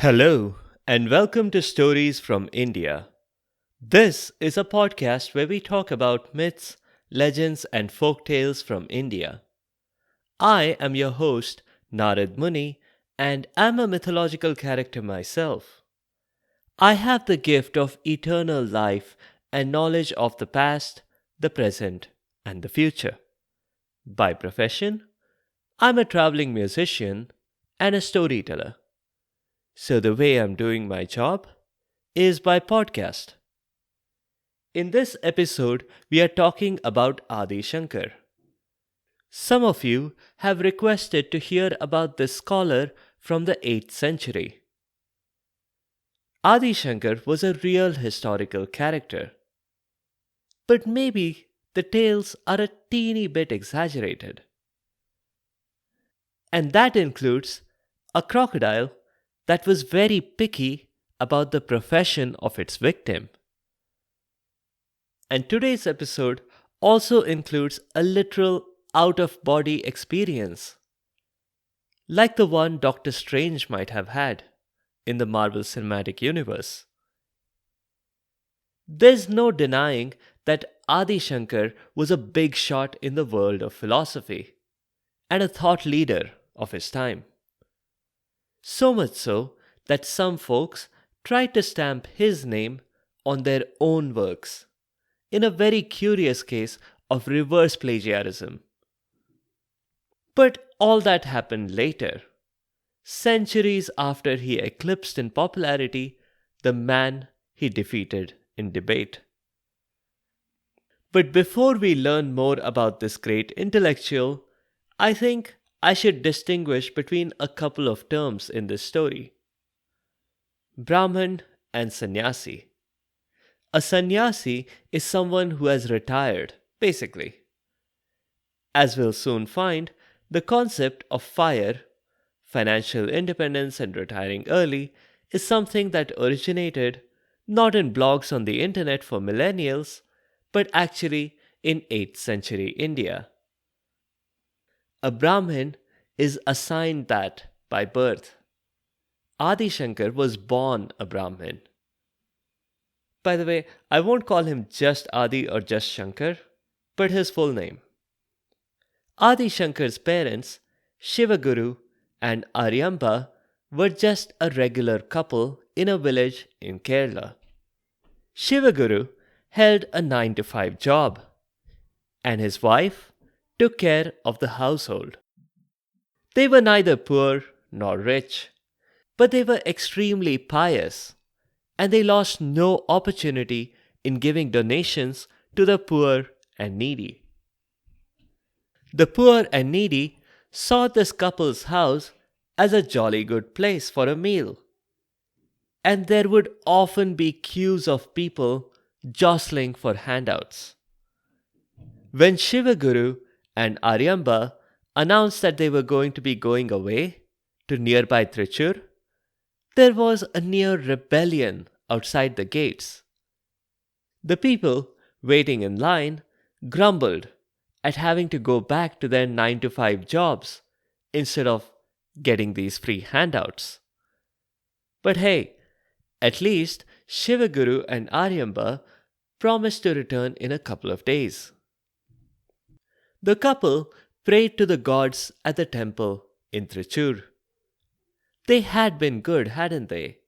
Hello, and welcome to Stories from India. This is a podcast where we talk about myths, legends, and folk tales from India. I am your host, Narad Muni, and I'm a mythological character myself. I have the gift of eternal life and knowledge of the past, the present, and the future. By profession, I'm a traveling musician and a storyteller. So, the way I'm doing my job is by podcast. In this episode, we are talking about Adi Shankar. Some of you have requested to hear about this scholar from the 8th century. Adi Shankar was a real historical character, but maybe the tales are a teeny bit exaggerated. And that includes a crocodile that was very picky about the profession of its victim. And today's episode also includes a literal out of body experience, like the one Doctor Strange might have had in the Marvel Cinematic Universe. There's no denying that Adi Shankar was a big shot in the world of philosophy and a thought leader of his time. So much so that some folks tried to stamp his name on their own works in a very curious case of reverse plagiarism. But all that happened later, centuries after he eclipsed in popularity the man he defeated in debate. But before we learn more about this great intellectual, I think I should distinguish between a couple of terms in this story: Brahman and Sannyasi. A sannyasi is someone who has retired, basically. As we'll soon find, the concept of fire, financial independence, and retiring early is something that originated not in blogs on the internet for millennials, but actually in 8th century India. A Brahmin is assigned that by birth. Adi Shankar was born a Brahmin. By the way, I won't call him just Adi or just Shankar, but his full name. Adi Shankar's parents, Shivaguru and Aryamba, were just a regular couple in a village in Kerala. Shivaguru held a 9 to 5 job, and his wife took care of the household. They were neither poor nor rich, but they were extremely pious, and they lost no opportunity in giving donations to the poor and needy. The poor and needy saw this couple's house as a jolly good place for a meal, and there would often be queues of people jostling for handouts. When Shivaguru and Aryamba announced that they were going to be going away to nearby Trichur, there was a near rebellion outside the gates. The people waiting in line grumbled at having to go back to their 9 to 5 jobs instead of getting these free handouts. But hey, at least Shivaguru and Aryamba promised to return in a couple of days. The couple prayed to the gods at the temple in Trichur. They had been good, hadn't they?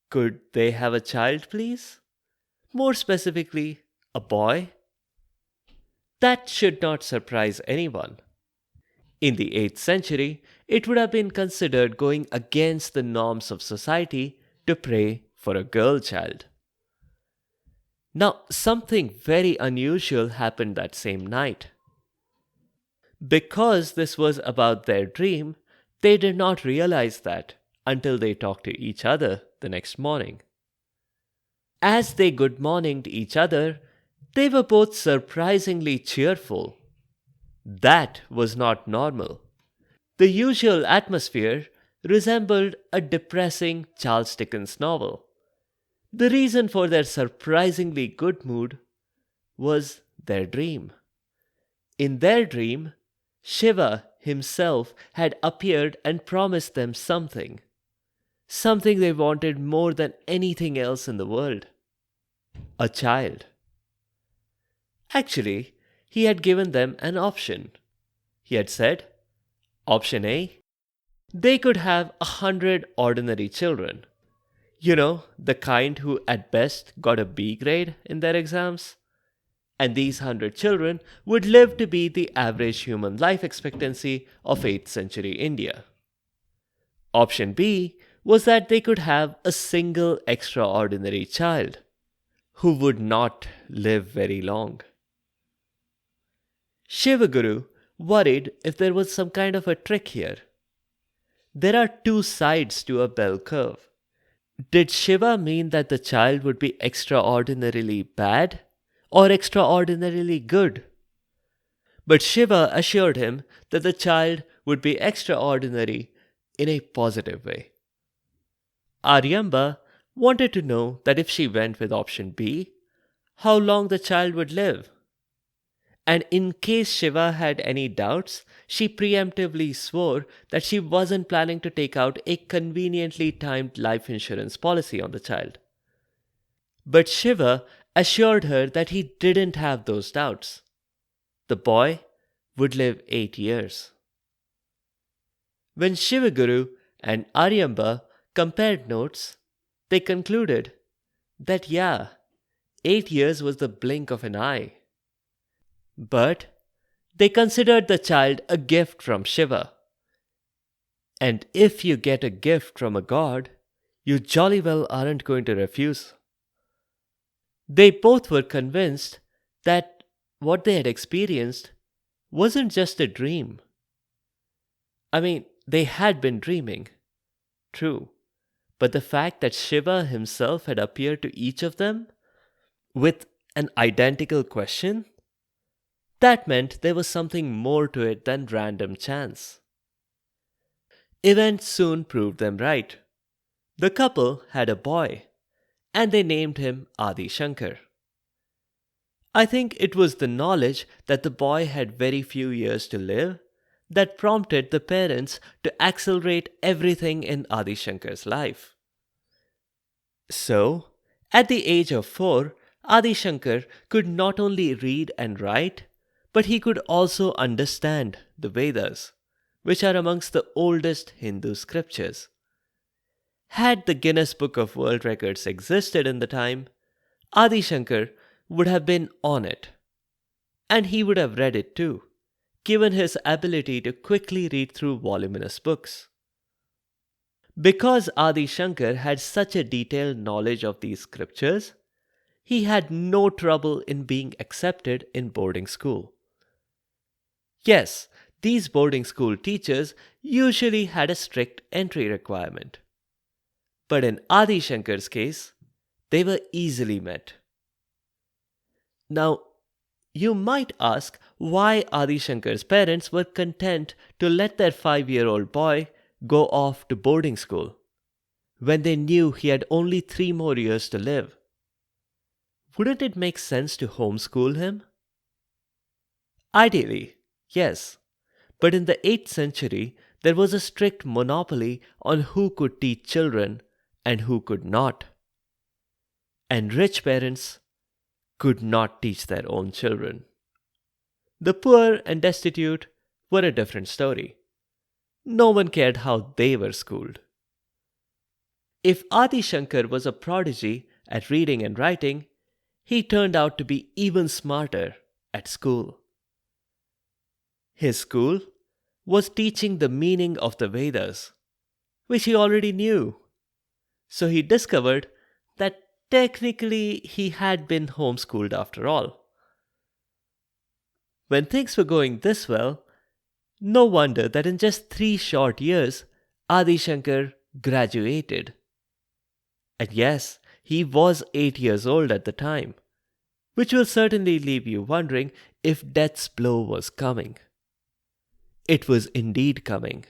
Could they have a child, please? More specifically, a boy? That should not surprise anyone. In the 8th century, it would have been considered going against the norms of society to pray for a girl child. Now, something very unusual happened that same night. Because this was about their dream, they did not realize that until they talked to each other the next morning. As they good morninged each other, they were both surprisingly cheerful. That was not normal. The usual atmosphere resembled a depressing Charles Dickens novel. The reason for their surprisingly good mood was their dream. In their dream, Shiva himself had appeared and promised them something. something they wanted more than anything else in the world: a child. Actually, he had given them an option. He had said, Option A, they could have 100 ordinary children. You know, the kind who at best got a B grade in their exams. And these 100 children would live to be the average human life expectancy of 8th century India. Option B was that they could have a single extraordinary child who would not live very long. Shivaguru worried if there was some kind of a trick here. There are two sides to a bell curve. Did Shiva mean that the child would be extraordinarily bad or extraordinarily good? But Shiva assured him that the child would be extraordinary in a positive way. Aryamba wanted to know that if she went with option B, how long the child would live. And in case Shiva had any doubts, she preemptively swore that she wasn't planning to take out a conveniently timed life insurance policy on the child. But Shiva assured her that he didn't have those doubts. The boy would live 8 years. When Shivaguru and Aryamba compared notes, they concluded that 8 years was the blink of an eye. But they considered the child a gift from Shiva. And if you get a gift from a god, you jolly well aren't going to refuse. They both were convinced that what they had experienced wasn't just a dream. I mean, they had been dreaming, true, but the fact that Shiva himself had appeared to each of them with an identical question, that meant there was something more to it than random chance. Events soon proved them right. The couple had a boy, and they named him Adi Shankar. I think it was the knowledge that the boy had very few years to live that prompted the parents to accelerate everything in Adi Shankar's life. So, at the age of 4, Adi Shankar could not only read and write, but he could also understand the Vedas, which are amongst the oldest Hindu scriptures. Had the Guinness Book of World Records existed in the time, Adi Shankar would have been on it. And he would have read it too, given his ability to quickly read through voluminous books. Because Adi Shankar had such a detailed knowledge of these scriptures, he had no trouble in being accepted in boarding school. Yes, these boarding school teachers usually had a strict entry requirement. But in Adi Shankar's case, they were easily met. Now, you might ask why Adi Shankar's parents were content to let their 5-year-old boy go off to boarding school when they knew he had only 3 more years to live. Wouldn't it make sense to homeschool him? Ideally, yes, but in the 8th century, there was a strict monopoly on who could teach children and who could not. And rich parents could not teach their own children. The poor and destitute were a different story. No one cared how they were schooled. If Adi Shankar was a prodigy at reading and writing, he turned out to be even smarter at school. His school was teaching the meaning of the Vedas, which he already knew. So he discovered that technically he had been homeschooled after all. When things were going this well, no wonder that in just 3 short years, Adi Shankar graduated. And yes, he was 8 years old at the time, which will certainly leave you wondering if death's blow was coming. It was indeed coming,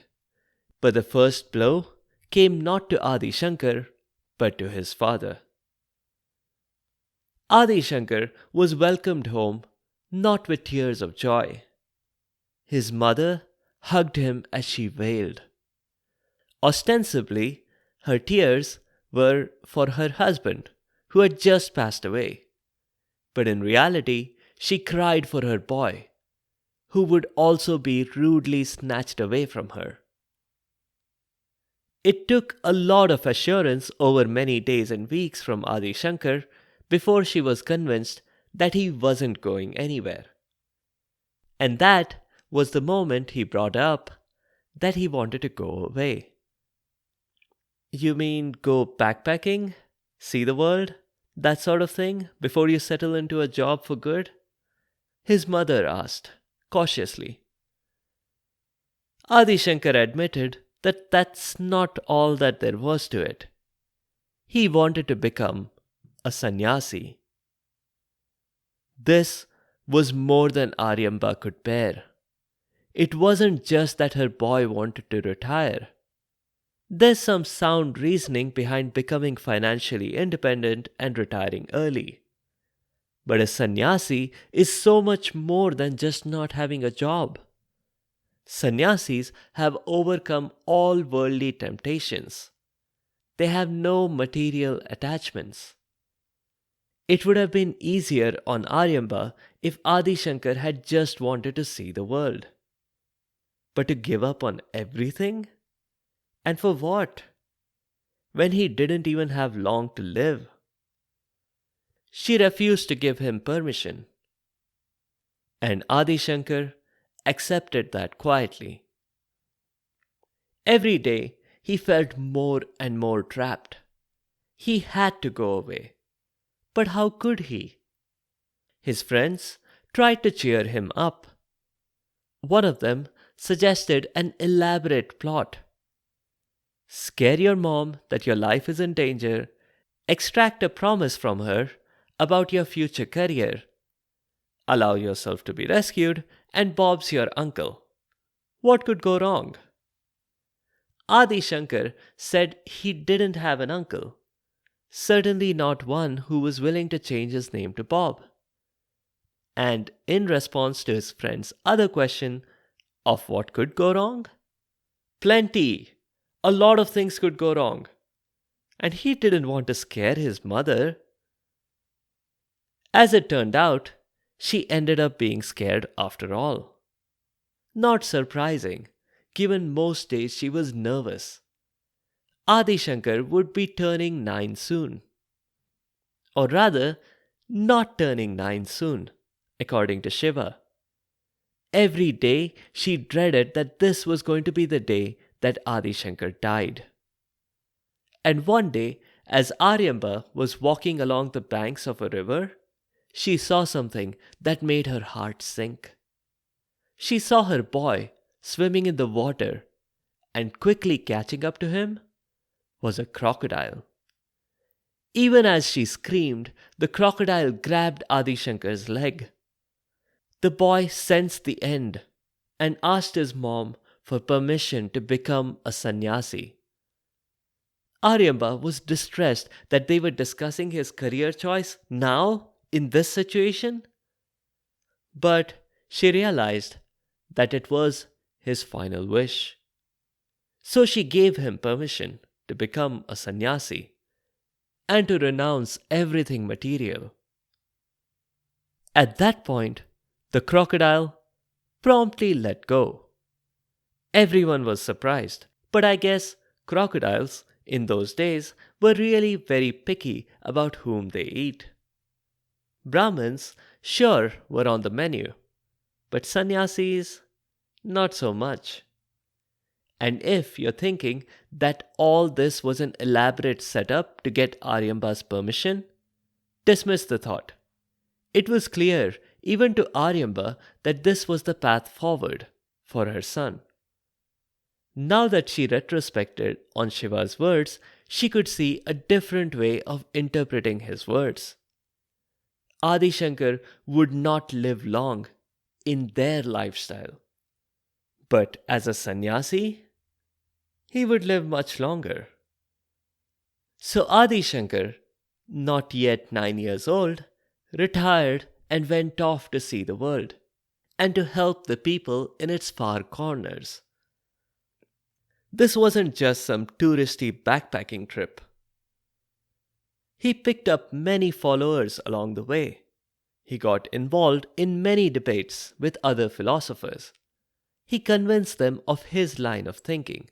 but the first blow came not to Adi Shankar, but to his father. Adi Shankar was welcomed home not with tears of joy. His mother hugged him as she wailed. Ostensibly, Her tears were for her husband, who had just passed away. But in reality, she cried for her boy, who would also be rudely snatched away from her. It took a lot of assurance over many days and weeks from Adi Shankar before she was convinced that he wasn't going anywhere. And that was the moment he brought up that he wanted to go away. You mean go backpacking? See the world? That sort of thing before you settle into a job for good? His mother asked, cautiously. Adi Shankar admitted that that's not all that there was to it. He wanted to become a sannyasi. This was more than Aryamba could bear. It wasn't just that her boy wanted to retire. There's some sound reasoning behind becoming financially independent and retiring early. But a sannyasi is so much more than just not having a job. Sannyasis have overcome all worldly temptations. They have no material attachments. It would have been easier on Aryamba if Adi Shankar had just wanted to see the world. But to give up on everything? And for what? When he didn't even have long to live. She refused to give him permission. And Adi Shankar accepted that quietly. Every day he felt more and more trapped. He had to go away. But how could he? His friends tried to cheer him up. One of them suggested an elaborate plot. Scare your mom that your life is in danger, extract a promise from her about your future career, allow yourself to be rescued, and Bob's your uncle. What could go wrong? Adi Shankar said he didn't have an uncle, certainly not one who was willing to change his name to Bob. And in response to his friend's other question of what could go wrong, plenty, a lot of things could go wrong. And he didn't want to scare his mother. As it turned out, she ended up being scared after all. Not surprising, given most days she was nervous. Adi Shankar would be turning 9 soon. Or rather, not turning 9 soon, according to Shiva. Every day she dreaded that this was going to be the day that Adi Shankar died. And one day, as Aryamba was walking along the banks of a river, she saw something that made her heart sink. She saw her boy swimming in the water, and quickly catching up to him was a crocodile. Even as she screamed, the crocodile grabbed Adi Shankar's leg. The boy sensed the end and asked his mom for permission to become a sannyasi. Aryamba was distressed that they were discussing his career choice now, in this situation. But she realized that it was his final wish. So she gave him permission to become a sannyasi and to renounce everything material. At that point, the crocodile promptly let go. Everyone was surprised, but I guess crocodiles in those days were really very picky about whom they eat. Brahmins, sure, were on the menu, but sannyasis, not so much. And if you're thinking that all this was an elaborate setup to get Aryamba's permission, dismiss the thought. It was clear, even to Aryamba, that this was the path forward for her son. Now that she retrospected on Shiva's words, she could see a different way of interpreting his words. Adi Shankar would not live long in their lifestyle. But as a sannyasi, he would live much longer. So Adi Shankar, not yet 9 years old, retired and went off to see the world and to help the people in its far corners. This wasn't just some touristy backpacking trip. He picked up many followers along the way. He got involved in many debates with other philosophers. He convinced them of his line of thinking,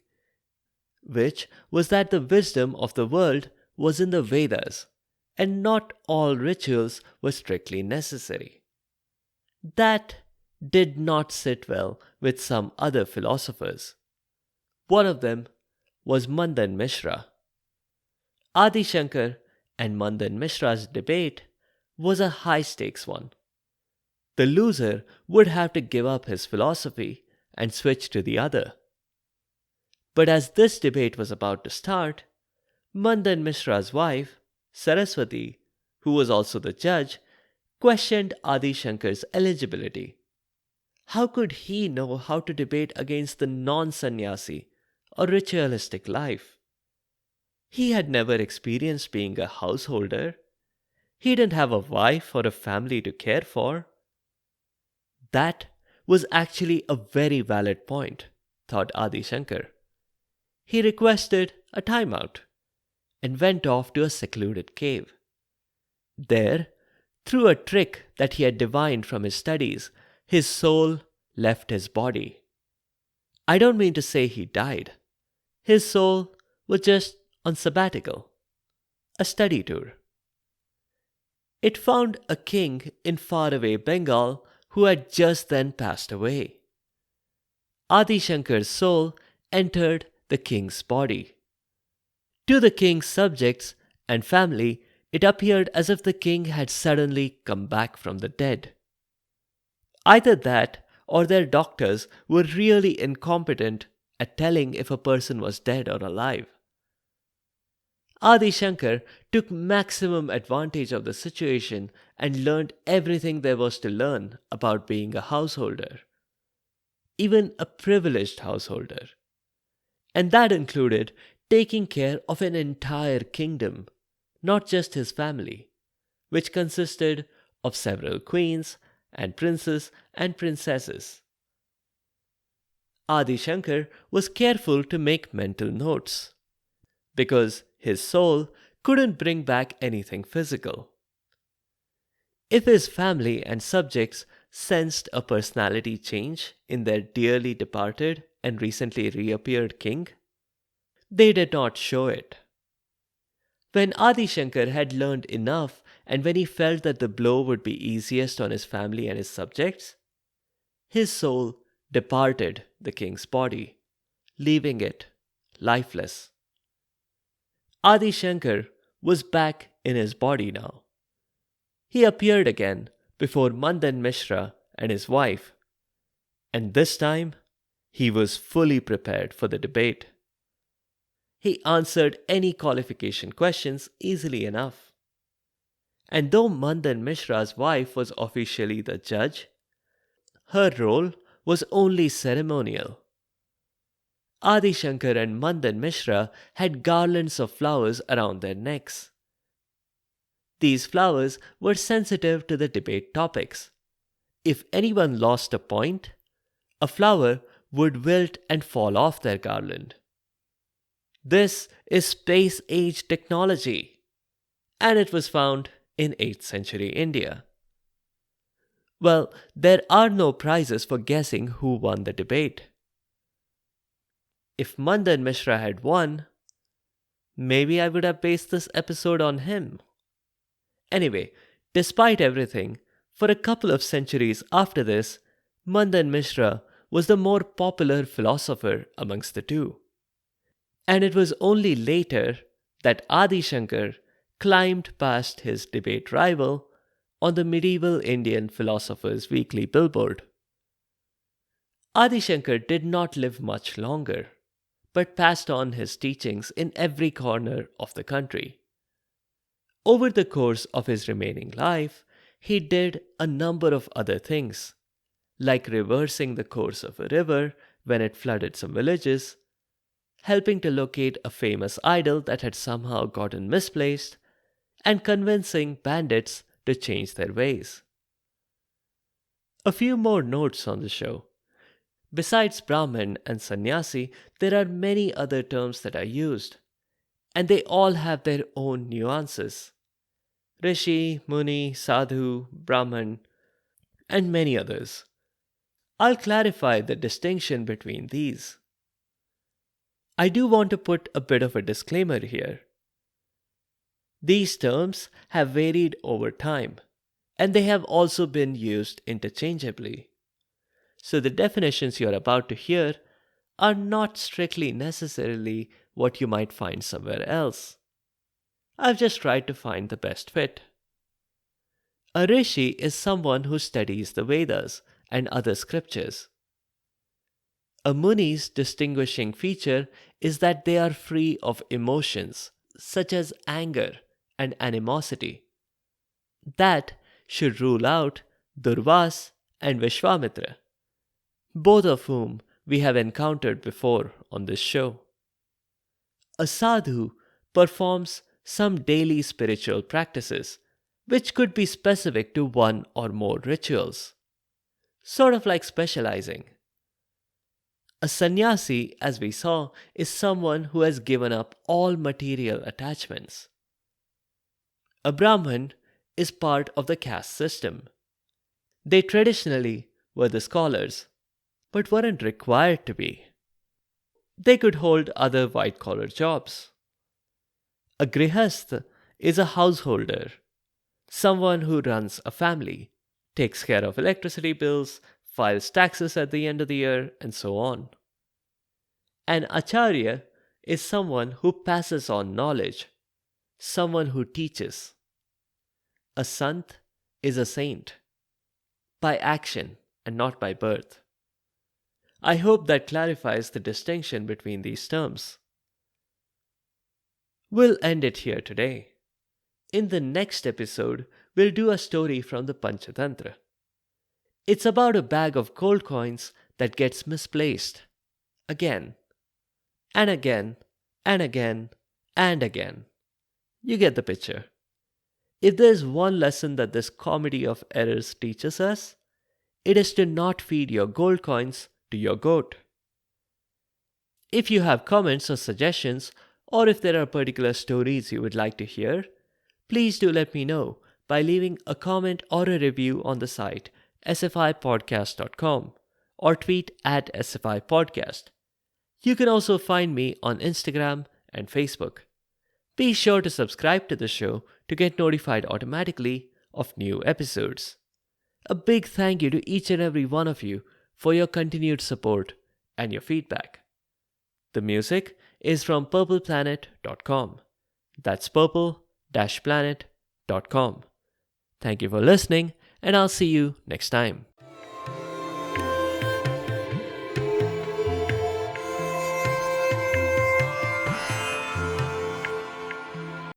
which was that the wisdom of the world was in the Vedas, and not all rituals were strictly necessary. That did not sit well with some other philosophers. One of them was Mandan Mishra. Adi Shankar and Mandan Mishra's debate was a high stakes one. The loser would have to give up his philosophy and switch to the other. But as this debate was about to start, Mandan Mishra's wife, Saraswati, who was also the judge, questioned Adi Shankar's eligibility. How could he know how to debate against the non sannyasi or ritualistic life? He had never experienced being a householder. He didn't have a wife or a family to care for. That was actually a very valid point, thought Adi Shankar. He requested a timeout and went off to a secluded cave. There, through a trick that he had divined from his studies, his soul left his body. I don't mean to say he died. His soul was just on sabbatical, a study tour. It found a king in faraway Bengal who had just then passed away. Adi Shankar's soul entered the king's body. To the king's subjects and family, it appeared as if the king had suddenly come back from the dead. Either that or their doctors were really incompetent at telling if a person was dead or alive. Adi Shankar took maximum advantage of the situation and learned everything there was to learn about being a householder, even a privileged householder. And that included taking care of an entire kingdom, not just his family, which consisted of several queens and princes and princesses. Adi Shankar was careful to make mental notes, because his soul couldn't bring back anything physical. If his family and subjects sensed a personality change in their dearly departed and recently reappeared king, they did not show it. When Adi Shankar had learned enough and when he felt that the blow would be easiest on his family and his subjects, his soul departed the king's body, leaving it lifeless. Adi Shankar was back in his body now. He appeared again before Mandan Mishra and his wife, and this time he was fully prepared for the debate. He answered any qualification questions easily enough. And though Mandan Mishra's wife was officially the judge, her role was only ceremonial. Adi Shankar and Mandan Mishra had garlands of flowers around their necks. These flowers were sensitive to the debate topics. If anyone lost a point, a flower would wilt and fall off their garland. This is space age technology, and it was found in 8th century India. Well, there are no prizes for guessing who won the debate. If Mandan Mishra had won, maybe I would have based this episode on him. Anyway, despite everything, for a couple of centuries after this, Mandan Mishra was the more popular philosopher amongst the two. And it was only later that Adi Shankar climbed past his debate rival on the medieval Indian Philosopher's Weekly billboard. Adi Shankar did not live much longer, but passed on his teachings in every corner of the country. Over the course of his remaining life, he did a number of other things, like reversing the course of a river when it flooded some villages, helping to locate a famous idol that had somehow gotten misplaced, and convincing bandits to change their ways. A few more notes on the show. Besides Brahmin and Sannyasi, there are many other terms that are used, and they all have their own nuances. Rishi, Muni, Sadhu, Brahman, and many others. I'll clarify the distinction between these. I do want to put a bit of a disclaimer here. These terms have varied over time, and they have also been used interchangeably. So the definitions you're about to hear are not strictly necessarily what you might find somewhere else. I've just tried to find the best fit. A rishi is someone who studies the Vedas and other scriptures. A muni's distinguishing feature is that they are free of emotions such as anger and animosity. That should rule out Durvas and Vishwamitra, both of whom we have encountered before on this show. A sadhu performs some daily spiritual practices, which could be specific to one or more rituals, sort of like specializing. A sannyasi, as we saw, is someone who has given up all material attachments. A Brahmin is part of the caste system. They traditionally were the scholars, but weren't required to be. They could hold other white collar jobs. A grihasth is a householder, someone who runs a family, takes care of electricity bills, files taxes at the end of the year, and so on. An acharya is someone who passes on knowledge, someone who teaches. A sant is a saint, by action and not by birth. I hope that clarifies the distinction between these terms. We'll end it here today. In the next episode, we'll do a story from the Panchatantra. It's about a bag of gold coins that gets misplaced. Again, and again, and again, and again. You get the picture. If there's one lesson that this comedy of errors teaches us, it is to not feed your gold coins to your goat. If you have comments or suggestions, or if there are particular stories you would like to hear, please do let me know by leaving a comment or a review on the site sfipodcast.com or tweet at sfipodcast. You can also find me on Instagram and Facebook. Be sure to subscribe to the show to get notified automatically of new episodes. A big thank you to each and every one of you for your continued support and your feedback. The music is from purpleplanet.com. That's purple-planet.com. Thank you for listening, and I'll see you next time.